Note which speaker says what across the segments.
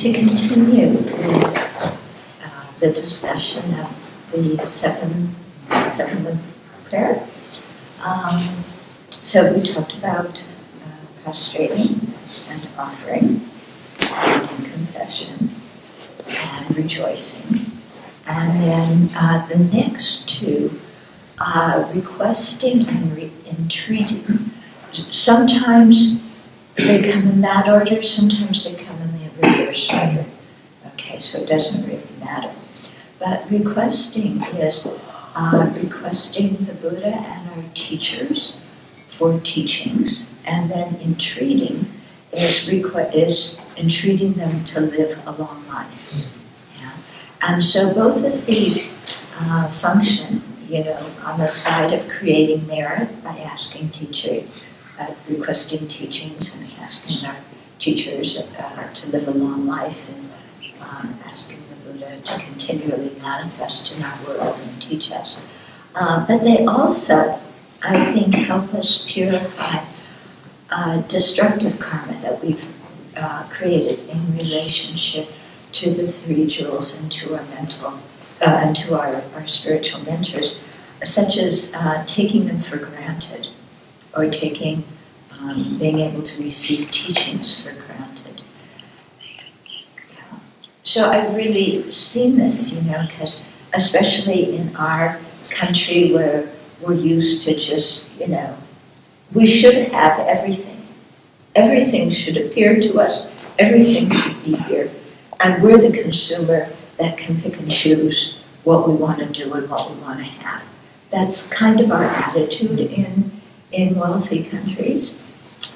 Speaker 1: to continue the discussion of the seven prayer. So we talked about prostrating and offering, and confession, and rejoicing. And then the next two, requesting and entreating. Sometimes they come in that order, sometimes they come in the reverse order. Okay, so it doesn't really matter. But requesting is requesting the Buddha and our teachers for teachings, and then entreating is entreating them to live a long life. Yeah? And so both of these function, on the side of creating merit by asking requesting teachings and asking our teachers to live a long life, and asking the Buddha to continually manifest in our world and teach us. But they also, I think, help us purify destructive karma that we've created in relationship to the three jewels and to our mental and to our spiritual mentors, such as taking them for granted, or taking being able to receive teachings for granted. Yeah. So I've really seen this, because especially in our country where we're used to just, we should have everything. Everything should appear to us. Everything should be here. And we're the consumer that can pick and choose what we want to do and what we want to have. That's kind of our attitude in wealthy countries.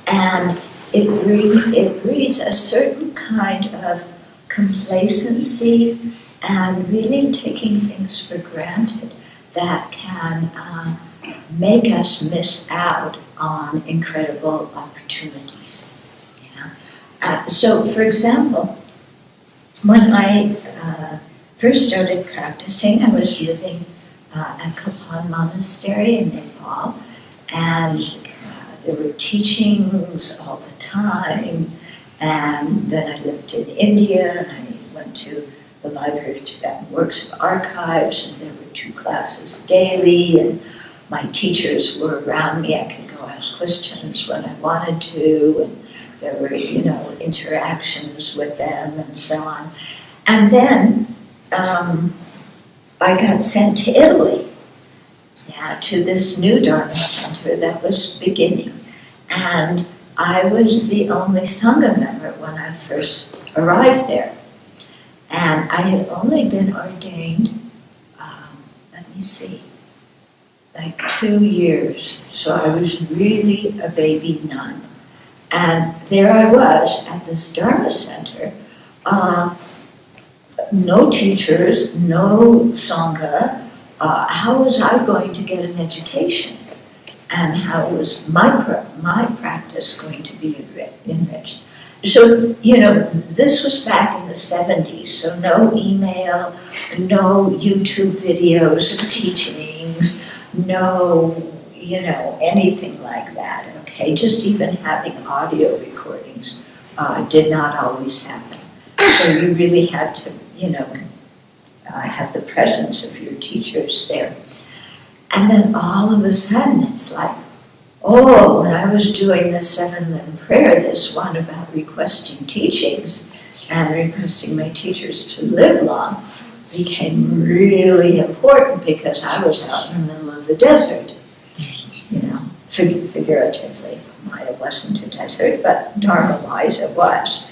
Speaker 1: And it breeds a certain kind of complacency and really taking things for granted that can make us miss out on incredible opportunities. Yeah? So, for example, when I first started practicing, I was living at Kapan Monastery in Nepal, and there were teachings all the time. And then I lived in India, and I went to the Library of Tibetan Works of Archives, and there were 2 classes daily, and my teachers were around me. I could go ask questions when I wanted to, and there were, interactions with them and so on. And then I got sent to Italy, to this new Dharma center that was beginning. And I was the only Sangha member when I first arrived there. And I had only been ordained, like 2 years. So I was really a baby nun. And there I was at this Dharma center, no teachers, no Sangha. How was I going to get an education? And how was my practice going to be enriched? So, this was back in the 70s, so no email, no YouTube videos of teachings, no, anything like that, okay? Just even having audio recordings did not always happen. So you really had to, have the presence of your teachers there. And then all of a sudden, it's like, when I was doing the 7-limb prayer, this one about requesting teachings and requesting my teachers to live long became really important, because I was out in the middle of the desert, figuratively. It wasn't a desert, but Dharma-wise it was,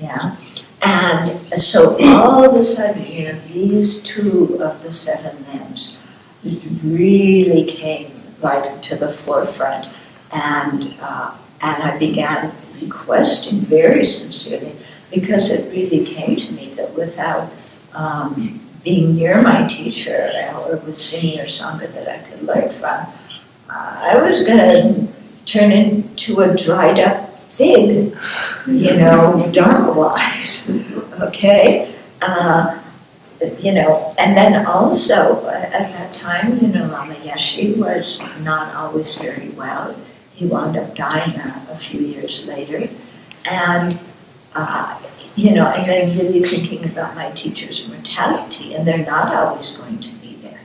Speaker 1: yeah. And so all of a sudden, these 2 of the 7 limbs really came to the forefront, and I began requesting very sincerely, because it really came to me that without being near my teacher or with senior Sangha that I could learn from, I was going to turn into a dried up fig, Dharma-wise, okay? And then also, at that time, Lama Yeshe was not always very well. He wound up dying a few years later. And and then really thinking about my teacher's mortality, and they're not always going to be there.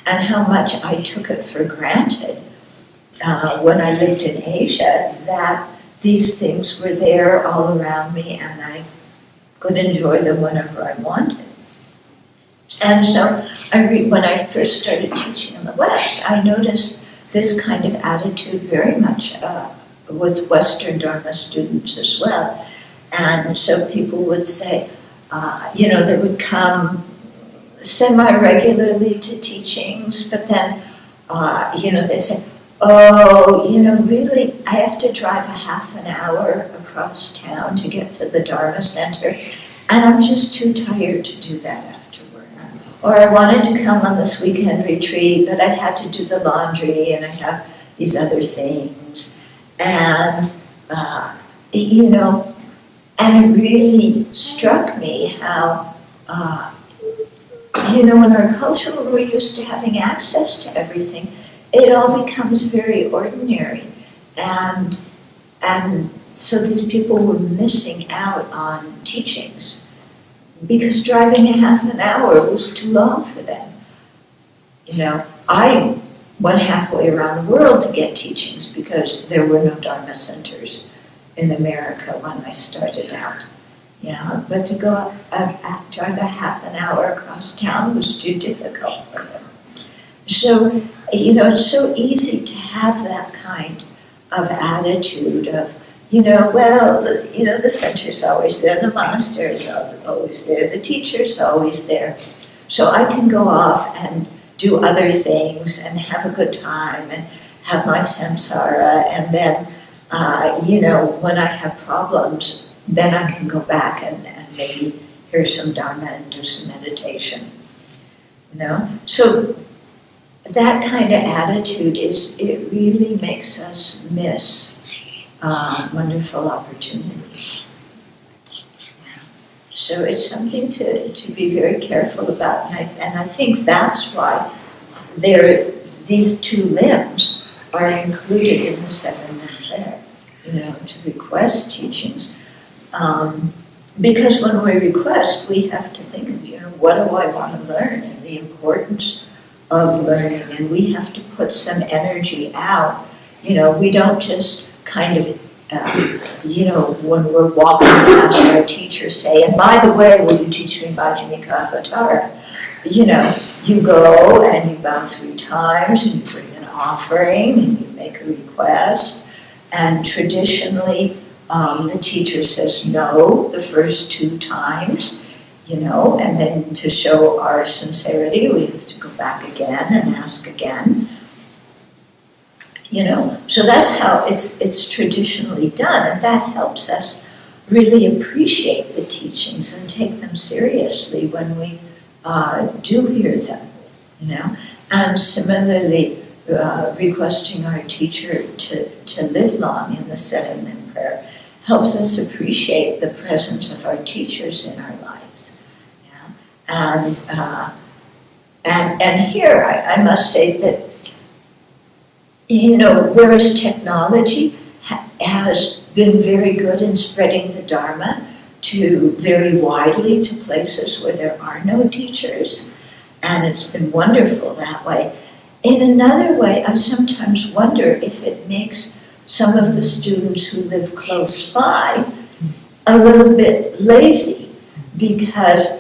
Speaker 1: And how much I took it for granted when I lived in Asia, that these things were there all around me and I could enjoy them whenever I wanted. And so when I first started teaching in the West, I noticed this kind of attitude very much with Western Dharma students as well. And so people would say, they would come semi-regularly to teachings, but then, they said, really, I have to drive a half an hour across town to get to the Dharma Center, and I'm just too tired to do that afterward. Or I wanted to come on this weekend retreat, but I had to do the laundry, and I have these other things. And, and it really struck me how, in our culture where we're used to having access to everything, it all becomes very ordinary. And so these people were missing out on teachings because driving a half an hour was too long for them. I went halfway around the world to get teachings because there were no Dharma centers in America when I started out. But to go drive a half an hour across town was too difficult for them. So, it's so easy to have that kind of attitude of, the center's always there, the monastery's always there, the teacher's always there. So I can go off and do other things and have a good time and have my samsara, and then, when I have problems, then I can go back and maybe hear some Dharma and do some meditation. So that kind of attitude it really makes us miss wonderful opportunities. So it's something to be very careful about, and I think that's why these two limbs are included in the seven limb prayer, to request teachings. Because when we request, we have to think of, what do I want to learn, and the importance of learning, and we have to put some energy out. We don't just kind of, when we're walking past our teacher say, and by the way, will you teach me Majjhimika Avatara? You go and you bow 3 times, and you bring an offering, and you make a request, and traditionally, the teacher says no the first 2 times, and then to show our sincerity, we have to go back again and ask again. So that's how it's traditionally done, and that helps us really appreciate the teachings and take them seriously when we do hear them, And similarly, requesting our teacher to live long in the seven limb prayer helps us appreciate the presence of our teachers in our lives. And here I must say that, whereas technology has been very good in spreading the Dharma to very widely to places where there are no teachers, and it's been wonderful that way. In another way, I sometimes wonder if it makes some of the students who live close by a little bit lazy because,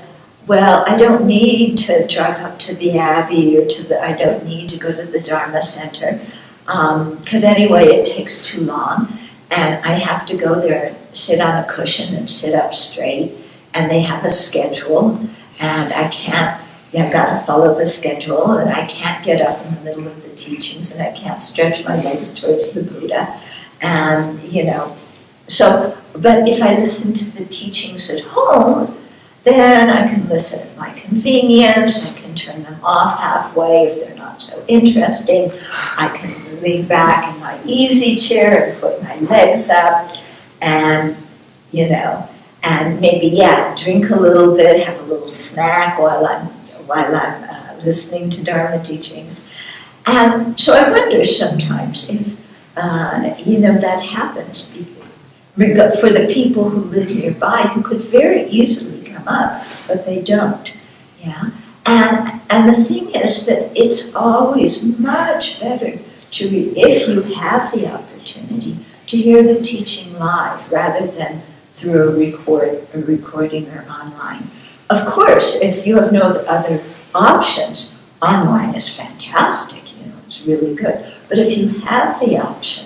Speaker 1: I don't need to drive up to the Abbey or I don't need to go to the Dharma Center because anyway it takes too long, and I have to go there and sit on a cushion and sit up straight, and they have a schedule, and I've got to follow the schedule, and I can't get up in the middle of the teachings, and I can't stretch my legs towards the Buddha, and but if I listen to the teachings at home, then I can listen at my convenience, I can turn them off halfway if they're not so interesting, I can lean back in my easy chair and put my legs up, and and maybe drink a little bit, have a little snack while I'm listening to Dharma teachings. And so I wonder sometimes if, that happens. for the people who live nearby who could very easily come up, but they don't. Yeah, and the thing is that it's always much better to, if you have the opportunity, to hear the teaching live rather than through a recording or online. Of course, if you have no other options, online is fantastic, it's really good. But if you have the option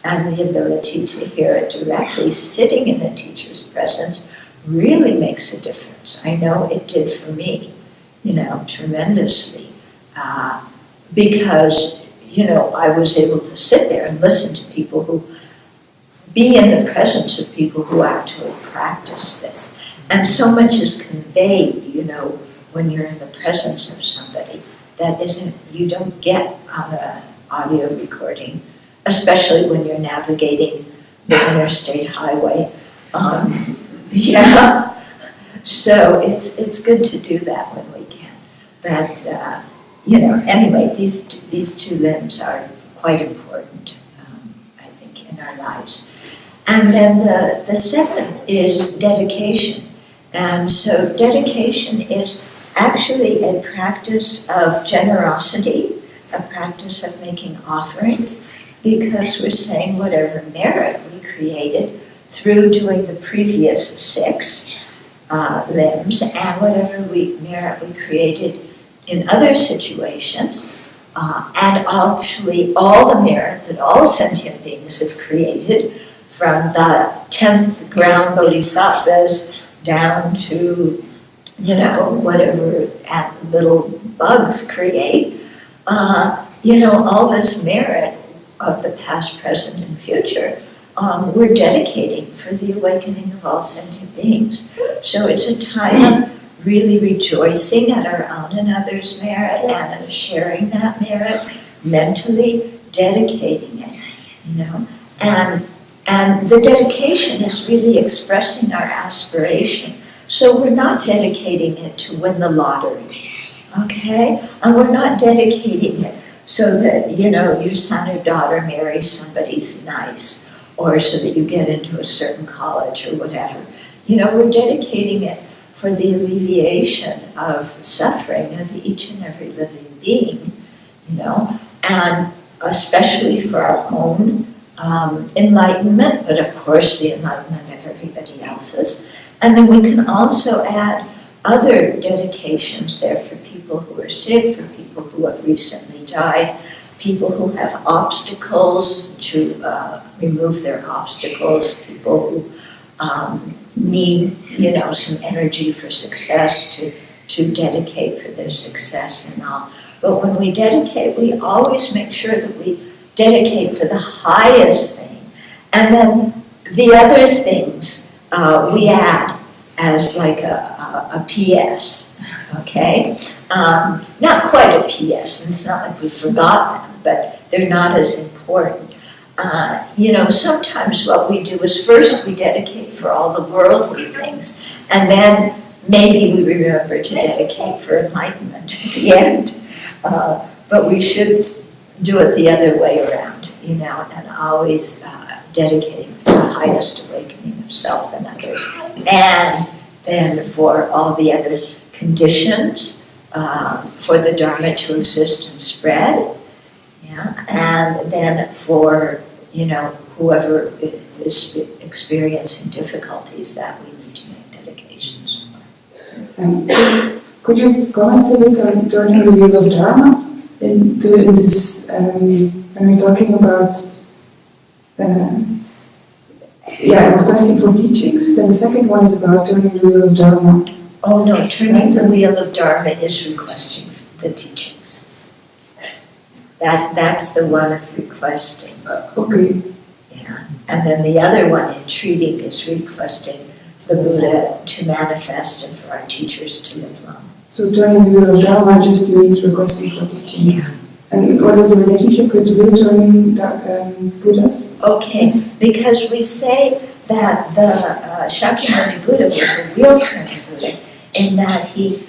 Speaker 1: and the ability to hear it directly, sitting in a teacher's presence really makes a difference. I know it did for me, tremendously, because, I was able to sit there and listen to people be in the presence of people who actually practice this. And so much is conveyed, when you're in the presence of somebody that you don't get on an audio recording, especially when you're navigating the interstate highway. So it's good to do that when we can. But, anyway, these two limbs are quite important, I think, in our lives. And then the seventh is dedication. And so dedication is actually a practice of generosity, a practice of making offerings, because we're saying whatever merit we created through doing the previous 6 limbs and whatever merit we created in other situations, and actually all the merit that all sentient beings have created, from the 10th ground bodhisattvas down to, whatever little bugs create, all this merit of the past, present, and future, we're dedicating for the awakening of all sentient beings. So it's a time of really rejoicing at our own and others' merit and of sharing that merit, mentally dedicating it, And the dedication is really expressing our aspiration. So we're not dedicating it to win the lottery, okay? And we're not dedicating it so that, your son or daughter marries somebody's nice, or so that you get into a certain college or whatever. We're dedicating it for the alleviation of suffering of each and every living being, and especially for our own enlightenment, but of course the enlightenment of everybody else's. And then we can also add other dedications there for people who are sick, for people who have recently died, people who have obstacles to remove their obstacles, people who need, some energy for success to dedicate for their success and all. But when we dedicate, we always make sure that we dedicate for the highest thing. And then the other things we add as like a PS, okay? Not quite a PS, it's not like we forgot them, but they're not as important. Sometimes what we do is first we dedicate for all the worldly things, and then maybe we remember to dedicate for enlightenment at the end. But we should do it the other way around, and always dedicating for the highest awakening of self and others. And then for all the other conditions, for the Dharma to exist and spread, and then for, whoever is experiencing difficulties that we need to make dedications for.
Speaker 2: Could you comment a bit on turning the wheel of Dharma? In this, when we're talking about requesting for teachings, then the second one is about turning the wheel of Dharma.
Speaker 1: Oh no, turning the wheel of Dharma is requesting the teachings. That's the one of requesting.
Speaker 2: Okay.
Speaker 1: Yeah, and then the other one, entreating, is requesting the Buddha to manifest and for our teachers to live long.
Speaker 2: So turning the wheel of Dharma just means requesting for teachings. Yeah. And what is the relationship with wheel turning Buddhas?
Speaker 1: Okay, because we say that the Shakyamuni Buddha was a wheel turning Buddha in that he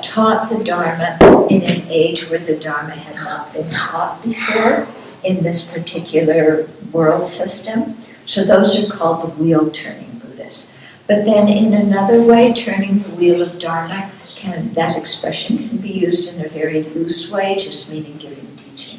Speaker 1: taught the Dharma in an age where the Dharma had not been taught before. in this particular world system. So those are called the wheel-turning Buddhists. But then in another way, turning the wheel of Dharma, that expression can be used in a very loose way, just meaning giving teaching.